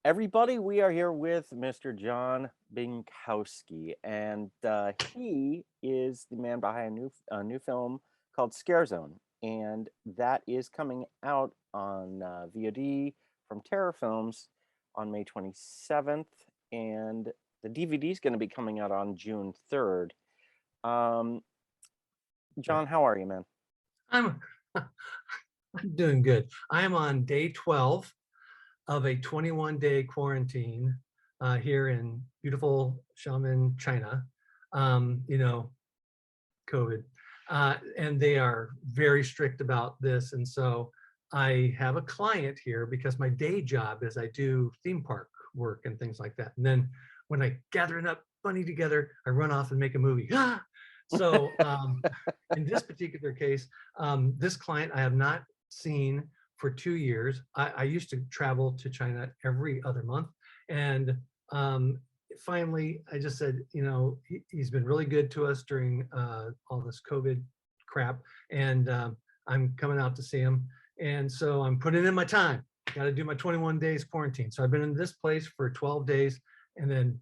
Everybody, we are here with Mr. Jon Binkowski, and he is the man behind a new film called Scare Zone, and that is coming out on VOD from Terror Films on May 27th, and the DVD is going to be coming out on June 3rd. Jon, how are you, man? I'm I'm doing good. I am on day 12 of a 21-day quarantine here in beautiful Xiamen, China. You know, COVID, and they are very strict about this. And so I have a client here because my day job is I do theme park work and things like that. And then when I gather enough money together, I run off and make a movie. So in this particular case, this client I have not seen for 2 years. I used to travel to China every other month. And finally, I just said, you know, he's been really good to us during all this COVID crap. And I'm coming out to see him. And so I'm putting in my time. Got to do my 21 days quarantine. So I've been in this place for 12 days. And then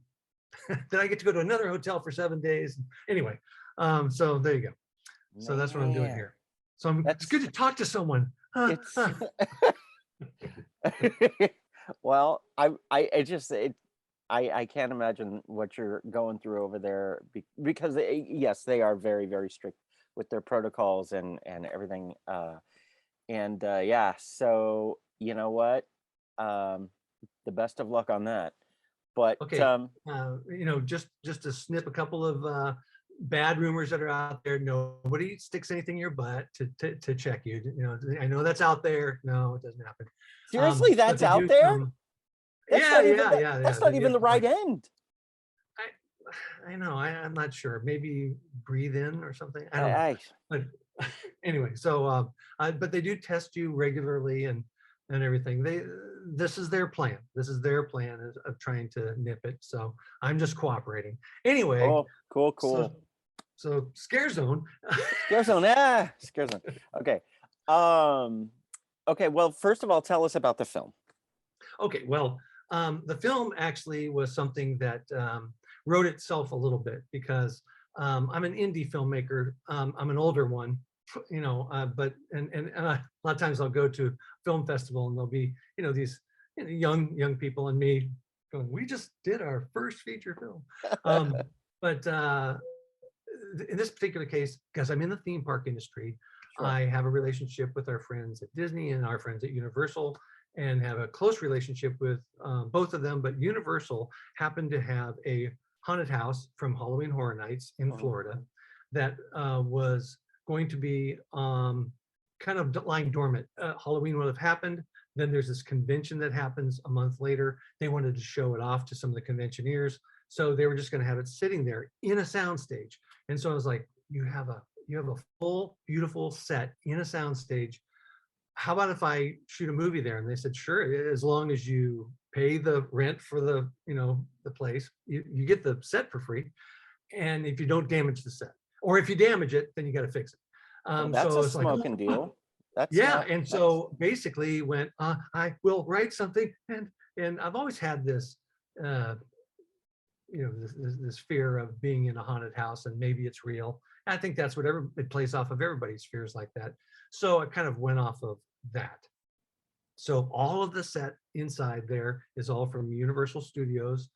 then I get to go to another hotel for 7 days. Anyway, so there you go. So that's what I'm doing here. So it's good to talk to someone. It's well, I can't imagine what you're going through over there because yes, they are very, very strict with their protocols and everything. Yeah, so you know what? The best of luck on that. But okay, you know, just to snip a couple of bad rumors that are out there. Nobody sticks anything in your butt to check you. You know, I know that's out there. No, it doesn't happen. Seriously, that's out there? That's That's not even the right end. I know. I'm not sure. Maybe breathe in or something. I don't know. But anyway, so but they do test you regularly and everything. This is their plan. This is their plan of trying to nip it. So I'm just cooperating. Anyway. Oh, cool. So Scare Zone. Scare Zone. Scare Zone. Okay. Okay. Well, first of all, tell us about the film. Okay. Well, the film actually was something that wrote itself a little bit because I'm an indie filmmaker. I'm an older one, you know, but and a lot of times I'll go to film festival and there'll be, you know, these young people and me going, we just did our first feature film. But in this particular case, because I'm in the theme park industry, sure. I have a relationship with our friends at Disney and our friends at Universal and have a close relationship with both of them. But Universal happened to have a haunted house from Halloween Horror Nights in Florida that was going to be kind of lying dormant. Halloween would have happened. Then there's this convention that happens a month later. They wanted to show it off to some of the conventioneers. So they were just going to have it sitting there in a soundstage. And so I was like, you have a full, beautiful set in a soundstage. How about if I shoot a movie there? And they said, sure, as long as you pay the rent for the, you know, the place, you get the set for free. And if you don't damage the set, or if you damage it, then you got to fix it. That's so a smoking deal. That's and so basically went, I will write something. And I've always had this, you know, this fear of being in a haunted house and maybe it's real. I think that's what it plays off of everybody's fears like that. So I kind of went off of that. So all of the set inside there is all from Universal Studios,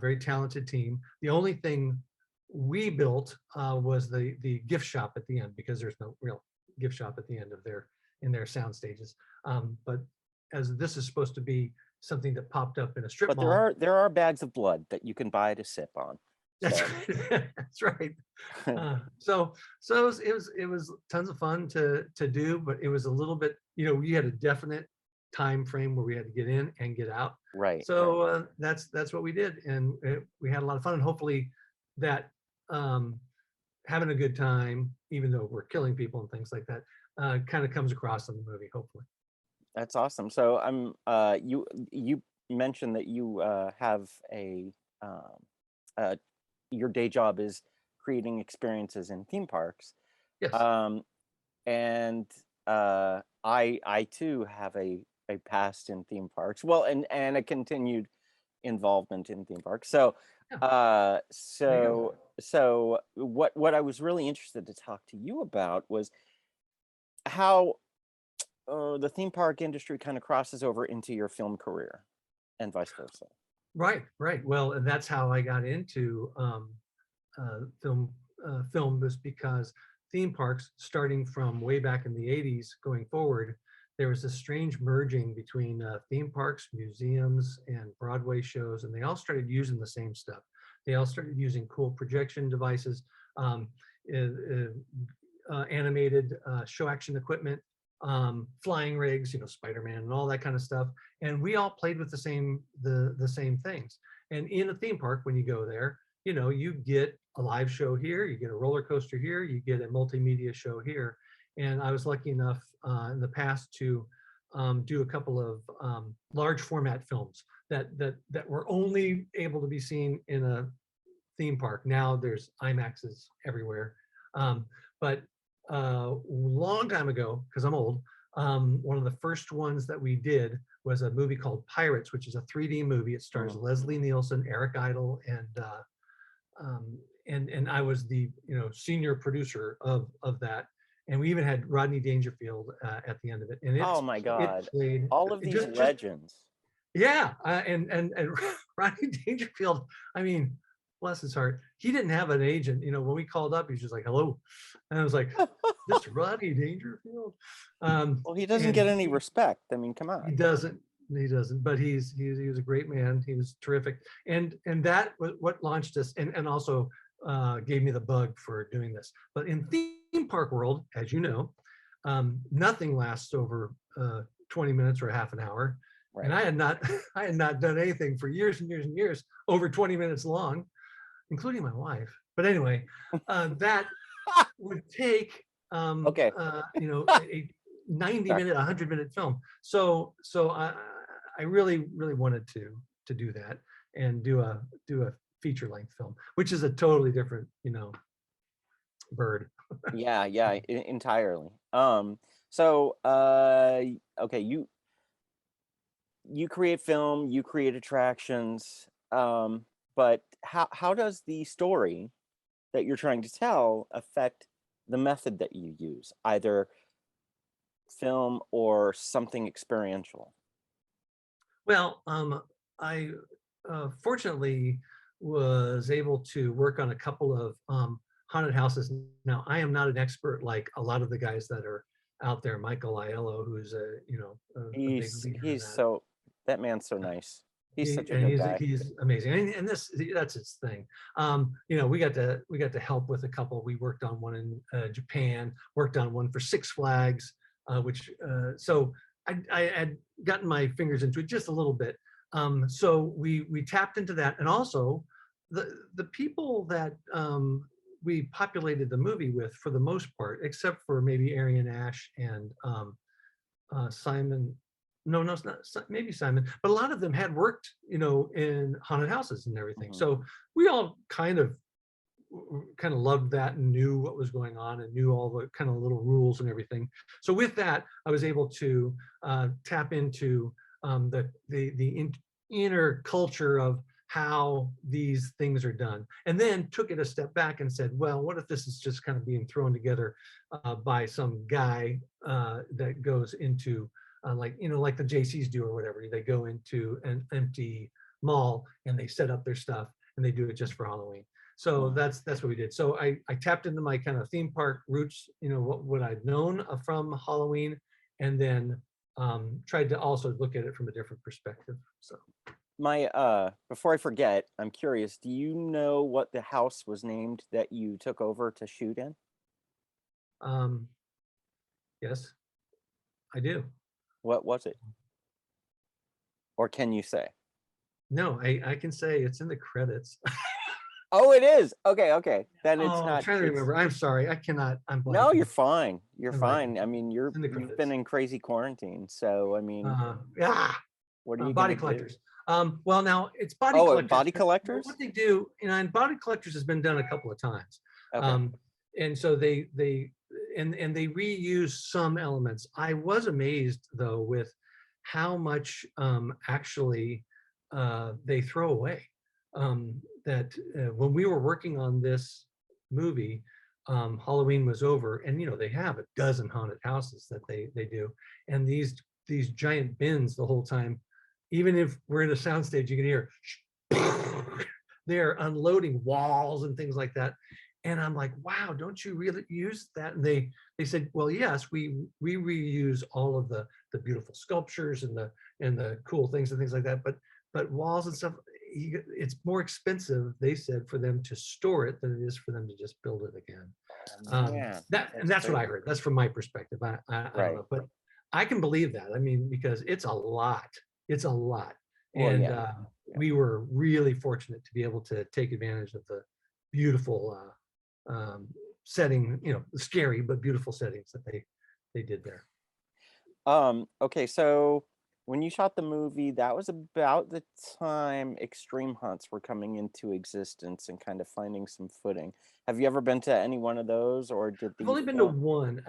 very talented team. The only thing we built was the gift shop at the end because there's no real gift shop at the end of their sound stages. But as this is supposed to be something that popped up in a strip mall. But there are bags of blood that you can buy to sip on. That's right. That's right. So it was tons of fun to do, but it was a little bit, you know, we had a definite time frame where we had to get in and get out. Right. So that's what we did, and we had a lot of fun. And hopefully that having a good time, even though we're killing people and things like that, kind of comes across in the movie. Hopefully. That's awesome. So I'm you mentioned that you have your day job is creating experiences in theme parks. Yes. And I too have a a past in theme parks. Well, and a continued involvement in theme parks. So, Yeah, uh, there you go. so, so what I was really interested to talk to you about was how the theme park industry kind of crosses over into your film career, and vice versa. Right, right. Well, and that's how I got into film. Film was because theme parks, starting from way back in the '80s, going forward, there was a strange merging between theme parks, museums, and Broadway shows, and they all started using the same stuff. They all started using cool projection devices, um, uh, animated show action equipment, flying rigs, Spider-Man and all that kind of stuff. And we all played with the same things. And in a theme park, when you go there, you get a live show here, you get a roller coaster here, you get a multimedia show here. And I was lucky enough in the past to do a couple of large format films that were only able to be seen in a theme park. Now there's IMAXs everywhere. But long time ago, because I'm old, one of the first ones that we did was a movie called Pirates, which is a 3D movie. It stars Leslie Nielsen, Eric Idle, and I was the senior producer of that. And we even had Rodney Dangerfield at the end of it. And Oh my it God! played All of these just legends. yeah, and Rodney Dangerfield. I mean, bless his heart, he didn't have an agent. When we called up, he's just like, "Hello," and I was like, "This Rodney Dangerfield." Well, he doesn't And get any respect. I mean, come he on. doesn't. He doesn't. But he was a great man. He was terrific, and that was what launched us, and also gave me the bug for doing this. But in theme park world, as you know, nothing lasts over 20 minutes or a half an hour. Right. And I had not I had not done anything for years and years and years over 20 minutes long, including my wife. But anyway, that would take Okay. a 90-minute, 100-minute film. So I really wanted to do that and do a feature length film, which is a totally different bird. Yeah, entirely. Okay, you create film, you create attractions, but how does the story that you're trying to tell affect the method that you use, either film or something experiential? Well, I fortunately was able to work on a couple of haunted houses. Now, I am not an expert like a lot of the guys that are out there. Michael Aiello, who's a big leader in He's that. so that man's so nice. He's such a good guy. He's amazing, and that's his thing. We got to help with a couple. We worked on one in Japan, worked on one for Six Flags, which so I had gotten my fingers into it just a little bit. So we tapped into that, and also the people that we populated the movie with, for the most part, except for maybe Arian Ash and Simon. No, it's not. Maybe Simon, but a lot of them had worked, in haunted houses and everything. Mhm. So we all kind of loved that and knew what was going on and knew all the kind of little rules and everything. So with that, I was able to tap into the inner culture of how these things are done, and then took it a step back and said, well, what if this is just kind of being thrown together by some guy that goes into like the JCs do or whatever. They go into an empty mall and they set up their stuff and they do it just for Halloween. So that's what we did. So I tapped into my kind of theme park roots, what I'd known from Halloween, and then tried to also look at it from a different perspective. So before I forget, I'm curious, do you know what the house was named that you took over to shoot in? Yes, I do. What was it? Or can you say? No, I can say it's in the credits. Oh, it is. Okay. Then it's Oh, I'm not. trying to remember. I'm sorry. I cannot. I'm blanking. No, you're fine. You're I'm fine. blanking. I mean, you've been in crazy quarantine, so I mean, what are you Body gonna collectors. do? Well, now it's body Oh, collectors. body collectors? What they do, and body collectors has been done a couple of times. Okay. And so they reuse some elements. I was amazed though with how much actually they throw away. That when we were working on this movie, Halloween was over, and they have a dozen haunted houses that they do, and these giant bins the whole time. Even if we're in a soundstage, you can hear they're unloading walls and things like that. And I'm like, wow, don't you really use that? And they said, well, yes, we reuse all of the beautiful sculptures and the cool things and things like that. But walls and stuff, it's more expensive, they said, for them to store it than it is for them to just build it again. Yeah, That's what I heard. That's from my perspective. I don't know, but I can believe that. I mean, because it's a lot. It's a lot. Well, And yeah. we were really fortunate to be able to take advantage of the beautiful setting, scary but beautiful settings that they did there. Okay, so when you shot the movie, that was about the time extreme hunts were coming into existence and kind of finding some footing. Have you ever been to any one of those, or did I've the only been to one.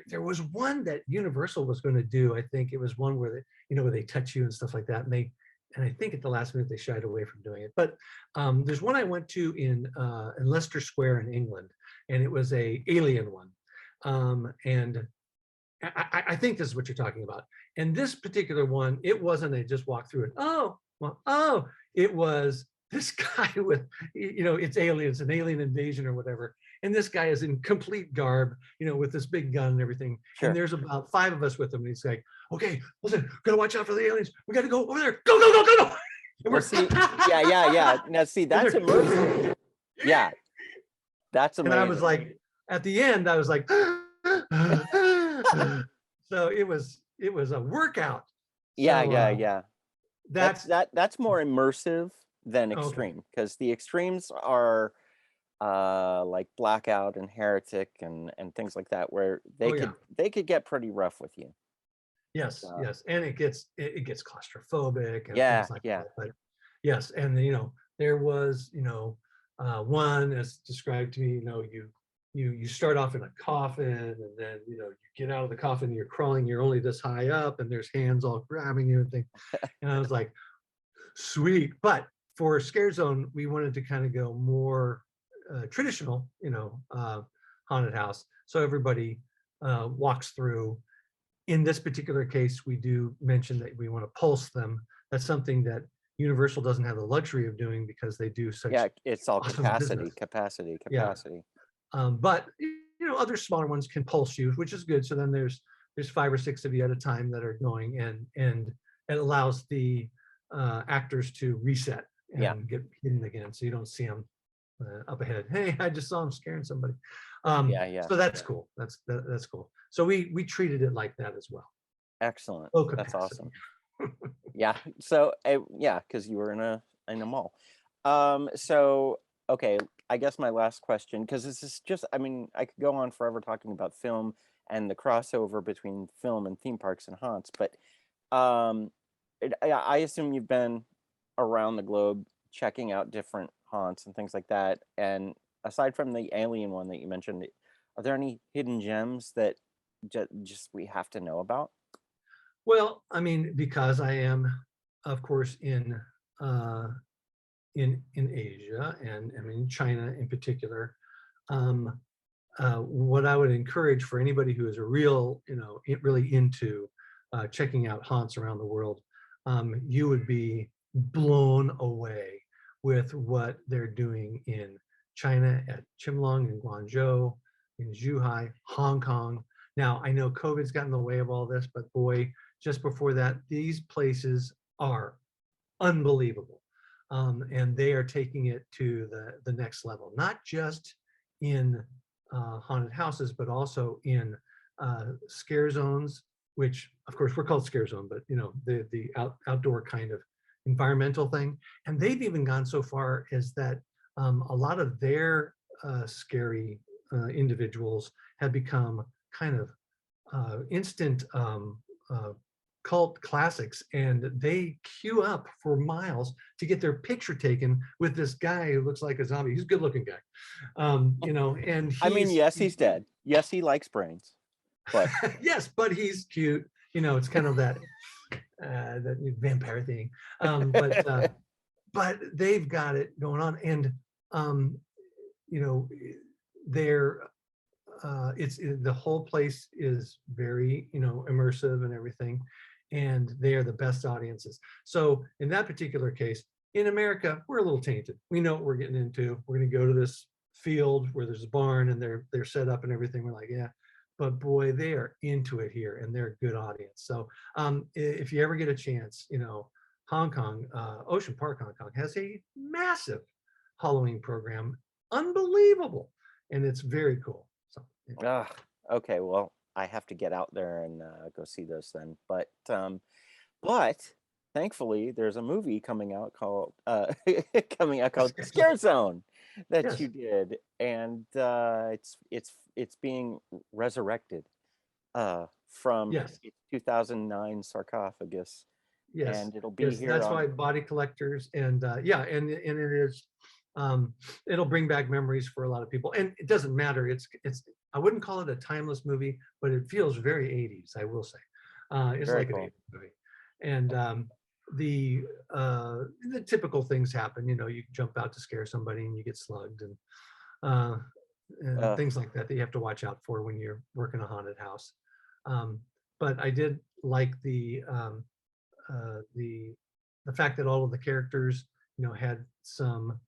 There was one that Universal was going to do. I think it was one where where they touch you and stuff like that. And I think at the last minute they shied away from doing it. But there's one I went to in Leicester Square in England, and it was a alien one. And I think this is what you're talking about. And this particular one, it wasn't a just walk through it. It was this guy with, it's aliens, an alien invasion or whatever. And this guy is in complete garb, with this big gun and everything. Sure. And there's about 5 of us with him. And he's like, okay, listen, gotta watch out for the aliens. We gotta go over there. Go, go, go, go, go. And yeah. Now see, that's immersive. Yeah. That's amazing. And I was like, at the end, I was like, so it was a workout. Yeah. That's more immersive than Okay. extreme, because the extremes are like Blackout and Heretic and things like that, where they could get pretty rough with you. Yes, yes, and it gets claustrophobic and Yeah, things like that. But yes, and there was one as described to me. You start off in a coffin, and then you get out of the coffin, and you're crawling, you're only this high up, and there's hands all grabbing you and things. And I was like, sweet. But for Scare Zone, we wanted to kind of go more traditional, haunted house. So everybody walks through. In this particular case, we do mention that we want to pulse them. That's something that Universal doesn't have the luxury of doing because they do such it's all awesome capacity. But other smaller ones can pulse you, which is good. So then there's 5 or 6 of you at a time that are going, and it allows the actors to reset and get hidden again, so you don't see them up ahead. Hey, I just saw him scaring somebody. So that's cool. That's cool. So we treated it like that as well. Excellent. That's awesome. Yeah. So because you were in a mall. So okay, I guess my last question, because this is just, I mean, I could go on forever talking about film and the crossover between film and theme parks and haunts, but I assume you've been around the globe checking out different haunts and things like that. And aside from the alien one that you mentioned, are there any hidden gems that just we have to know about? Well, I mean, because I am, of course, in Asia, and I mean China in particular, what I would encourage for anybody who is really into checking out haunts around the world, you would be blown away with what they're doing in China at Chimlong, in Guangzhou, in Zhuhai, Hong Kong. Now, I know COVID's gotten in the way of all this, but boy, just before that, these places are unbelievable. And they are taking it to the next level, not just in haunted houses, but also in scare zones, which of course we're called scare zone, but the outdoor kind of environmental thing. And they've even gone so far as that a lot of their scary individuals have become kind of instant cult classics, and they queue up for miles to get their picture taken with this guy who looks like a zombie. He's a good looking guy, and I mean, yes, he's dead. Yes, he likes brains, but yes, but he's cute. It's kind of that that vampire thing. But they've got it going on, and you know, they're the whole place is very, you know, immersive and everything, and they are the best audiences. So in that particular case, in America, we're a little tainted. We know what we're getting into. We're going to go to this field where there's a barn and they're set up and everything. We're like, yeah, but boy, they are into it here, and they're a good audience. So if you ever get a chance, you know, Hong Kong, Ocean Park, Hong Kong has a massive Halloween program, unbelievable, and it's very cool. So yeah. Okay, well, I have to get out there and go see those then. But thankfully, there's a movie coming out called Scare Zone that Yes. you did, and it's being resurrected from Yes. its 2009 sarcophagus, Yes. and it'll be Yes. here That's on. why body collectors, and yeah, and it is, it'll bring back memories for a lot of people. And it doesn't matter. It's I wouldn't call it a timeless movie, but it feels very 80s, I will say. It's Very like an cool. 80s movie. And the typical things happen. You know, you jump out to scare somebody and you get slugged, uh, and Uh, things like that that you have to watch out for when you're working a haunted house. But I did like uh, the the fact that all of the characters, you know, had some,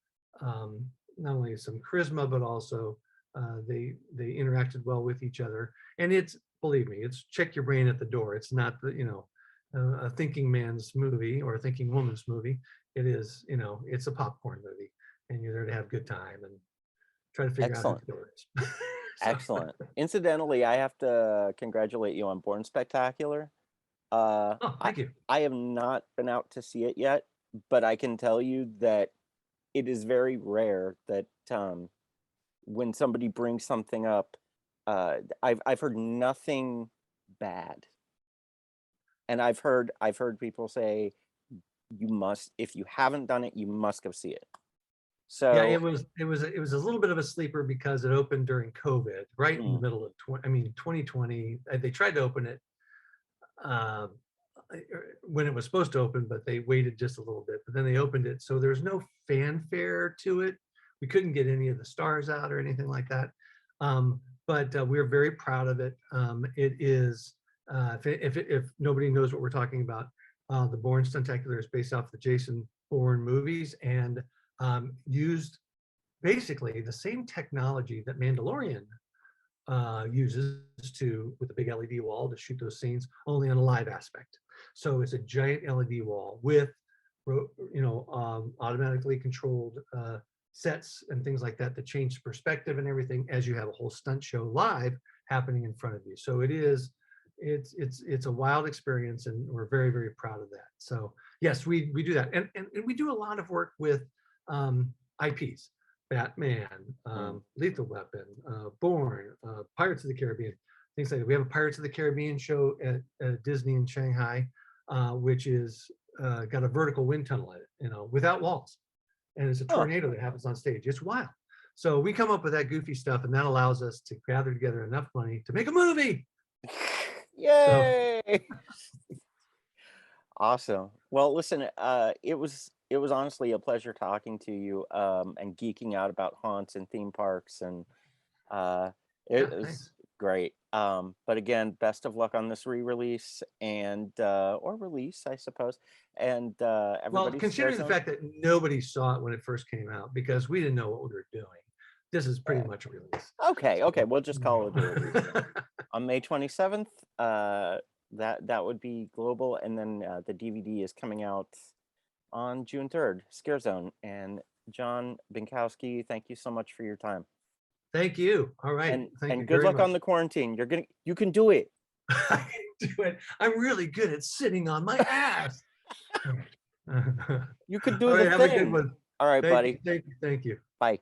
not only some charisma, but also they interacted well with each other. And it's, believe me, it's check your brain at the door. It's not the, you know, a thinking man's movie or a thinking woman's movie. It is, you know, it's a popcorn movie, and you're there to have a good time and try to figure out who Excellent. the killer is. So, Excellent. Incidentally, I have to congratulate you on Born Spectacular. Uh, oh, I thank you. I have not been out to see it yet, but I can tell you that it is very rare that when somebody brings something up, I've heard nothing bad, and I've heard people say you must, if you haven't done it, you must go see it. Yeah, So, it was a little bit of a sleeper because it opened during COVID, right in the mm, middle of 2020. They tried to open it uh, when it was supposed to open, but they waited just a little bit. But then they opened it, so there's no fanfare to it. We couldn't get any of the stars out or anything like that. But we're very proud of it. It is, if nobody knows what we're talking about, the Bourne Stuntacular is based off the Jason Bourne movies, and used basically the same technology that Mandalorian uses to, with the big LED wall to shoot those scenes, only on a live aspect. So it's a giant LED wall with, you know, automatically controlled sets and things like that that change perspective and everything as you have a whole stunt show live happening in front of you. So it is, it's a wild experience, and we're very, very proud of that. So yes, we do that, and we do a lot of work with IPs. Batman, mm. Lethal Weapon, Bourne, Pirates of the Caribbean, things like that. We have a Pirates of the Caribbean show at Disney in Shanghai, which is got a vertical wind tunnel in it, you know, without walls, and it's a Huh. tornado that happens on stage. It's wild. So we come up with that goofy stuff, and that allows us to gather together enough money to make a movie. So Yay! Awesome. Well, listen, it was honestly a pleasure talking to you, and geeking out about haunts and theme parks, and uh, yeah, it was thanks. great. But again, best of luck on this re-release, and or release, I suppose. And Well, everybody, Scare considering the Zone. fact that nobody saw it when it first came out because we didn't know what we were doing, this is pretty Yeah. much a release. Okay, okay, So, we'll just call it a release then. yeah. On May 27th, that would be global, and then the DVD is coming out on June 3rd, Scare Zone. And Jon Binkowski, thank you so much for your time. Thank you. All right. Thank And you good very luck on much. the quarantine. You can do it. I can do it. I'm really good at sitting on my ass. All right. You could All do the right. Have a good thing. one. All right, Thank you. buddy. Thank you. Thank you. Bye.